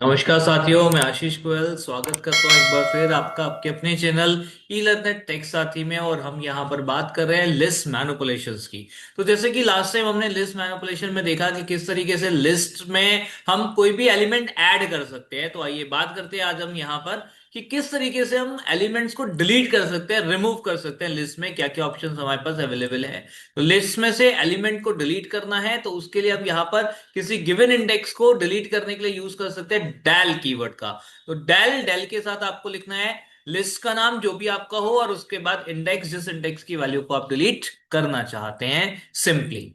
नमस्कार साथियों, मैं आशीष गोयल स्वागत करता हूँ एक बार फिर आपका आपके अपने चैनल ई लर्नर टेक साथी में। और हम यहाँ पर बात कर रहे हैं लिस्ट मैनिपुलेशंस की। तो जैसे कि लास्ट टाइम हमने लिस्ट मैनिपुलेशन में देखा कि किस तरीके से लिस्ट में हम कोई भी एलिमेंट ऐड कर सकते हैं, तो आइए बात करते हैं आज हम यहाँ पर कि किस तरीके से हम एलिमेंट्स को डिलीट कर सकते हैं, रिमूव कर सकते हैं। लिस्ट में क्या क्या ऑप्शंस हमारे पास अवेलेबल है। तो लिस्ट में से एलिमेंट को डिलीट करना है तो उसके लिए हम यहाँ पर किसी गिवन इंडेक्स को डिलीट करने के लिए यूज कर सकते हैं डेल कीवर्ड का। तो डेल डेल के साथ आपको लिखना है लिस्ट का नाम जो भी आपका हो और उसके बाद इंडेक्स, जिस इंडेक्स की वैल्यू को आप डिलीट करना चाहते हैं, सिंपली।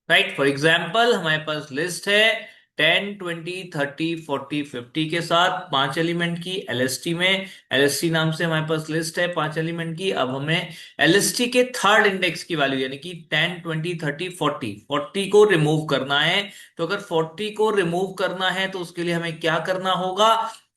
राइट, फॉर एग्जाम्पल हमारे पास लिस्ट है 10, 20, 30, 40, 50 के साथ 5 एलिमेंट की एलएसटी में। एलएसटी नाम से हमारे पास लिस्ट है 5 एलिमेंट की। अब हमें एलएसटी के थर्ड इंडेक्स की वैल्यू यानी कि 10, 20, 30, 40 40 को रिमूव करना है। तो अगर 40 को रिमूव करना है तो उसके लिए हमें क्या करना होगा?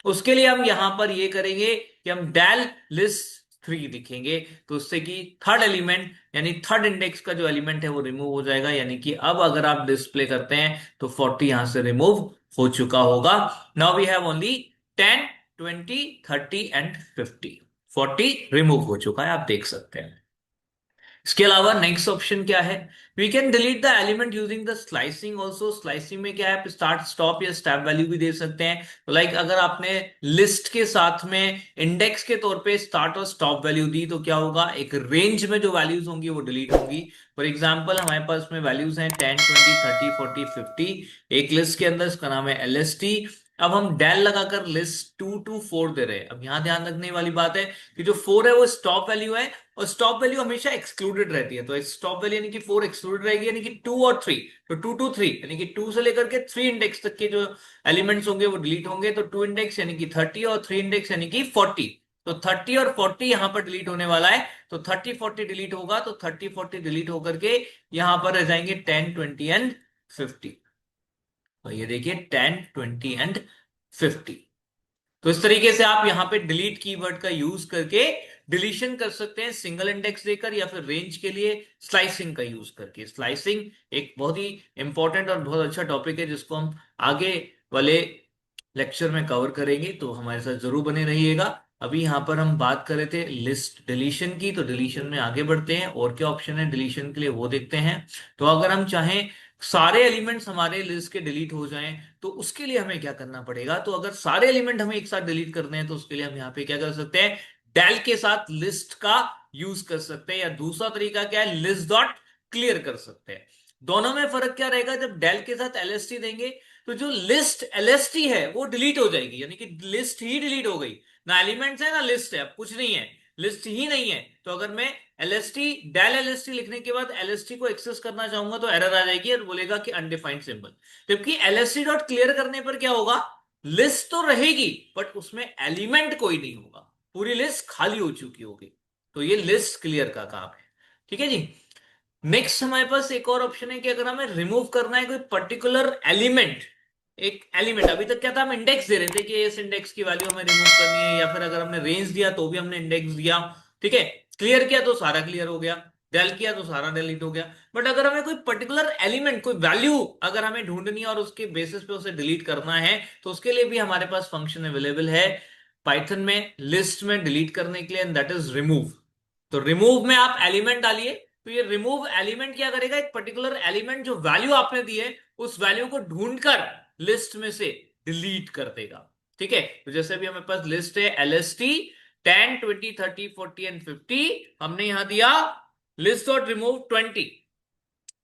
उसके लिए हम यहां पर ये करेंगे कि हम डेल लिस्ट 3 लिखेंगे। तो उससे कि थर्ड एलिमेंट यानी थर्ड इंडेक्स का जो एलिमेंट है वो रिमूव हो जाएगा। यानी कि अब अगर आप डिस्प्ले करते हैं तो 40 यहां से रिमूव हो चुका होगा। Now we have only 10, 20, 30 and 50। 40 remove हो चुका है, आप देख सकते हैं। इसके अलावा नेक्स्ट ऑप्शन क्या है? We can delete the element using the slicing also. Slicing में क्या है, आप स्टार्ट स्टॉप या स्टेप वैल्यू भी दे सकते हैं। तो लाइक अगर आपने लिस्ट के साथ में इंडेक्स के तौर पे स्टार्ट और स्टॉप वैल्यू दी तो क्या होगा, एक रेंज में जो वैल्यूज होंगी वो डिलीट होंगी। फॉर एग्जाम्पल हमारे पास में वैल्यूज हैं 10, 20, 30, 40, 50 एक लिस्ट के अंदर, इसका नाम है एलएसटी। अब हम डेल लगाकर लिस्ट 2 to 4 दे रहे हैं। अब यहां ध्यान रखने वाली बात है कि जो 4 है वो स्टॉप वैल्यू है और स्टॉप वैल्यू हमेशा एक्सक्लूडेड रहती है। तो स्टॉप वैल्यू यानी कि 4 एक्सक्लूडेड रहेगी, यानी कि 2 और 3। तो 2 to 3 यानी कि 2 से लेकर के 3 इंडेक्स तक के जो एलिमेंट्स होंगे वो डिलीट होंगे। तो 2 इंडेक्स यानी कि 30 और 3 इंडेक्स यानी कि 40। तो 30 और 40 यहां पर डिलीट होने वाला है। तो 30, 40 डिलीट होगा तो 30, 40 डिलीट होकर के यहां पर रह जाएंगे 10, 20 एंड 50। तो ये देखिए 10, 20 एंड 50। तो इस तरीके से आप यहां पे डिलीट कीवर्ड का यूज करके डिलीशन कर सकते हैं, सिंगल इंडेक्स देकर या फिर रेंज के लिए स्लाइसिंग का यूज करके। स्लाइसिंग एक बहुत ही इंपॉर्टेंट और बहुत अच्छा टॉपिक है जिसको हम आगे वाले लेक्चर में कवर करेंगे, तो हमारे साथ जरूर बने रहिएगा। अभी यहां पर हम बात कर रहे थे लिस्ट डिलीशन की, तो डिलीशन में आगे बढ़ते हैं और क्या ऑप्शन है डिलीशन के लिए वो देखते हैं। तो अगर हम चाहें सारे एलिमेंट्स हमारे लिस्ट के डिलीट हो जाएं तो उसके लिए हमें क्या करना पड़ेगा? तो अगर सारे एलिमेंट हमें एक साथ डिलीट करने हैं तो उसके लिए हम यहाँ पे क्या कर सकते हैं, डेल के साथ लिस्ट का यूज कर सकते हैं, या दूसरा तरीका क्या है, लिस्ट डॉट क्लियर कर सकते हैं। दोनों में फर्क क्या रहेगा, जब डेल के साथ एलएसटी देंगे तो जो लिस्ट एलएसटी है वो डिलीट हो जाएगी, यानी कि लिस्ट ही डिलीट हो गई। ना एलिमेंट्स है ना लिस्ट है, अब कुछ नहीं है, लिस्ट ही नहीं है। तो अगर मैं एलएसटी डेल एलएसटी लिखने के बाद एलएसटी को एक्सेस करना चाहूंगा तो एरर आ जाएगी और बोलेगा कि अनडिफाइंड सिंबल। जबकि एलएसटी डॉट क्लियर करने पर क्या होगा, लिस्ट तो रहेगी बट उसमें एलिमेंट कोई नहीं होगा, पूरी लिस्ट खाली हो चुकी होगी। तो ये लिस्ट क्लियर का काम है। ठीक है जी। नेक्स्ट हमारे पास एक और ऑप्शन है कि अगर हमें रिमूव करना है कोई पर्टिकुलर एलिमेंट। एक एलिमेंट, अभी तक क्या था, हम इंडेक्स दे रहे थे कि इस इंडेक्स की वैल्यू हमें रिमूव करनी है, या फिर अगर हमने रेंज दिया तो भी हमने इंडेक्स दिया। ठीक है, क्लियर किया तो सारा क्लियर हो गया, डेल किया तो सारा डिलीट हो गया। बट अगर हमें कोई पर्टिकुलर एलिमेंट, कोई वैल्यू अगर हमें ढूंढनी है और उसके बेसिस पे उसे डिलीट करना है तो उसके लिए भी हमारे पास फंक्शन अवेलेबल है पाइथन में लिस्ट में डिलीट करने के लिए, एंड दैट इज रिमूव। तो रिमूव में आप एलिमेंट डालिए, तो ये रिमूव एलिमेंट क्या करेगा, एक पर्टिकुलर एलिमेंट जो वैल्यू आपने दी है उस वैल्यू को ढूंढकर लिस्ट में से डिलीट कर देगा। ठीक है, तो जैसे अभी हमारे पास लिस्ट है एलएसटी 10, 20, 30, 40 एंड 50। हमने यहां दिया लिस्ट डॉट रिमूव 20,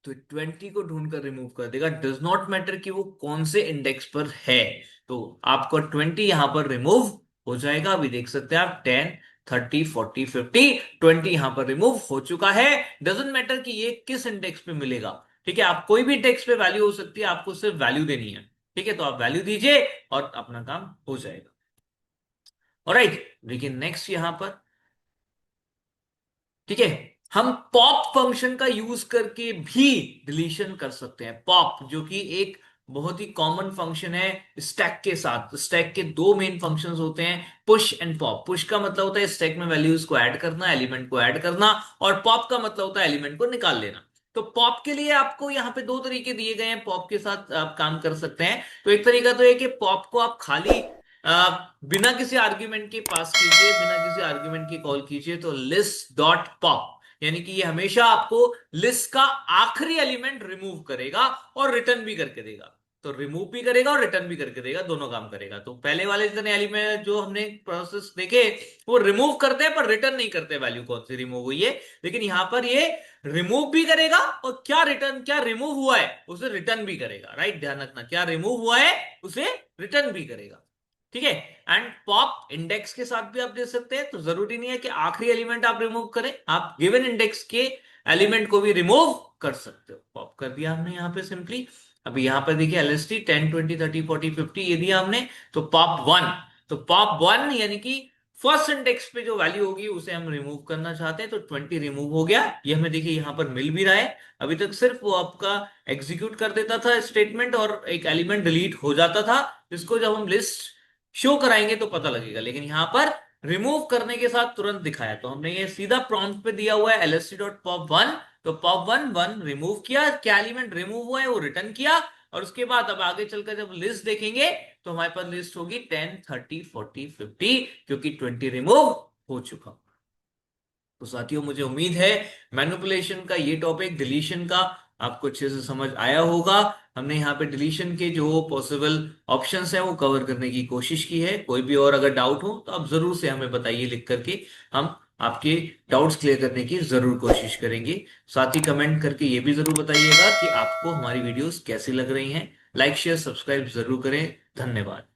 तो 20 को ढूंढकर रिमूव कर देगा। डज नॉट मैटर कि वो कौन से इंडेक्स पर है, तो आपका 20 यहां पर रिमूव हो जाएगा। अभी देख सकते हैं आप 10, 30, 40, 50, 20 यहां पर रिमूव हो चुका है। डजेंट मैटर कि ये किस इंडेक्स पे मिलेगा। ठीक है, आप कोई भी इंडेक्स पे वैल्यू हो सकती है, आपको सिर्फ वैल्यू देनी है। ठीक है, तो आप वैल्यू दीजिए और अपना काम हो जाएगा। ऑलराइट, देखिए नेक्स्ट यहां पर, ठीक है, हम पॉप फंक्शन का यूज करके भी डिलीशन कर सकते हैं। पॉप जो कि एक बहुत ही कॉमन फंक्शन है स्टैक के साथ। स्टैक के दो मेन फंक्शंस होते हैं, पुश एंड पॉप। पुश का मतलब होता है स्टैक में वैल्यूज को ऐड करना, एलिमेंट को ऐड करना, और पॉप का मतलब होता है एलिमेंट को निकाल लेना। तो पॉप के लिए आपको यहाँ पे दो तरीके दिए गए हैं, पॉप के साथ आप काम कर सकते हैं। तो एक तरीका तो है कि पॉप को आप खाली बिना किसी आर्ग्यूमेंट के पास कीजिए, बिना किसी आर्ग्यूमेंट की कॉल कीजिए, तो लिस्ट डॉट पॉप, यानी कि ये हमेशा आपको लिस्ट का आखिरी एलिमेंट रिमूव करेगा और रिटर्न भी करके देगा। तो रिमूव भी करेगा और रिटर्न भी करके देगा, दोनों काम करेगा। तो पहले वाले जितने एलिमेंट जो हमने प्रोसेस देखे वो रिमूव करते हैं पर रिटर्न नहीं करते वैल्यू कौन सी रिमूव हुई है, लेकिन यहां पर ये रिमूव भी करेगा और क्या रिटर्न, क्या रिमूव हुआ है उसे रिटर्न भी करेगा। राइट, ध्यान रखना, क्या रिमूव हुआ है उसे रिटर्न भी करेगा। ठीक है। एंड पॉप इंडेक्स के साथ भी आप दे सकते हैं, तो जरूरी नहीं है कि आखिरी एलिमेंट आप रिमूव करें, आप गिवन इंडेक्स के एलिमेंट को भी रिमूव कर सकते हो। पॉप कर दिया हमने यहां पे सिंपली। अभी यहां पर देखिए एलएसटी 10 20 30 40 50 ये दिया हमने, तो पॉप वन, तो पॉप वन यानी कि फर्स्ट इंडेक्स पे जो वैल्यू होगी उसे हम रिमूव करना चाहते हैं, तो 20 रिमूव हो गया। ये हमें देखिए यहां पर मिल भी रहा है। अभी तक सिर्फ वो आपका एग्जीक्यूट कर देता था स्टेटमेंट और एक एलिमेंट डिलीट हो जाता था, जिसको जब हम लिस्ट शो कराएंगे तो पता लगेगा, लेकिन यहां पर रिमूव करने के साथ तुरंत दिखाया। तो हमने ये सीधा प्रॉम्प्ट पे दिया हुआ है lsc डॉट पॉप वन, तो पॉप वन वन रिमूव किया, क्या एलिमेंट रिमूव हुआ है वो रिटर्न किया, और उसके बाद अब आगे चलकर जब लिस्ट देखेंगे तो हमारे पास लिस्ट होगी 10 30 40 50, क्योंकि 20 रिमूव हो चुका। तो साथियों मुझे उम्मीद है मैनिपुलेशन का ये टॉपिक, डिलीशन का, आपको अच्छे से समझ आया होगा। हमने यहाँ पे डिलीशन के जो पॉसिबल ऑप्शंस हैं वो कवर करने की कोशिश की है। कोई भी और अगर डाउट हो तो आप जरूर से हमें बताइए लिख करके, हम आपके डाउट्स क्लियर करने की जरूर कोशिश करेंगे। साथ ही कमेंट करके ये भी जरूर बताइएगा कि आपको हमारी वीडियोस कैसी लग रही हैं। लाइक शेयर सब्सक्राइब जरूर करें। धन्यवाद।